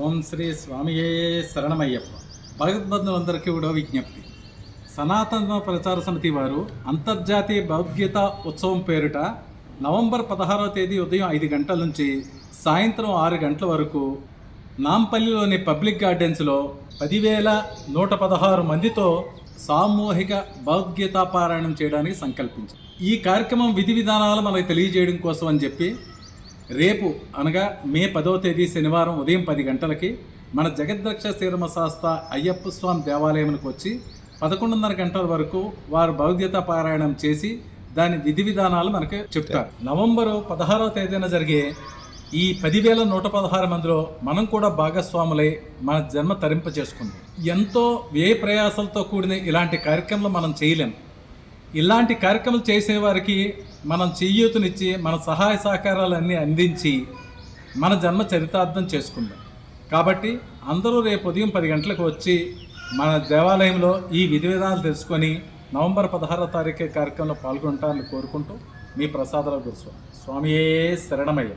ఓం శ్రీ స్వామియే శరణమయ్యప్ప. భగవద్బంధువులందరికీ కూడా విజ్ఞప్తి. సనాతన ప్రచార సమితి వారు అంతర్జాతీయ భగవద్గీత ఉత్సవం పేరిట నవంబర్ 16వ తేదీ ఉదయం 5 గంటల నుంచి సాయంత్రం 6 గంటల వరకు నాంపల్లిలోని పబ్లిక్ గార్డెన్స్లో 10,116 మందితో సామూహిక భగవద్గీత పారాయణం చేయడానికి సంకల్పించారు. ఈ కార్యక్రమం విధి విధానాలు మనకు తెలియజేయడం కోసం అని చెప్పి రేపు అనగా మే 10వ తేదీ శనివారం ఉదయం 10 గంటలకి మన జగద్రక్ష శ్రీరామశాస్త అయ్యప్ప స్వామి దేవాలయానికి వచ్చి 11:30 గంటల వరకు వారు భగవద్గీత పారాయణం చేసి దాని విధి విధానాలు మనకు చెప్తారు. నవంబరు 16వ తేదీన జరిగే ఈ 10,116 మందిలో మనం కూడా భాగస్వాములై మన జన్మ తరింప చేసుకుందాం. ఎంతో వ్యయ ప్రయాసాలతో కూడిన ఇలాంటి కార్యక్రమాలు మనం చేయలేం. ఇలాంటి కార్యక్రమాలు చేసేవారికి మనం చేయూతనిచ్చి మన సహాయ సహకారాలన్నీ అందించి మన జన్మ చరితార్థం చేసుకుందాం. కాబట్టి అందరూ రేపు ఉదయం 10 గంటలకు వచ్చి మన దేవాలయంలో ఈ విధి విధానాలు తెలుసుకొని నవంబర్ 16వ తారీఖు కార్యక్రమంలో పాల్గొంటారని కోరుకుంటూ మీ ప్రసాదాల గురుస్వామి. స్వామియే శరణమయ్య.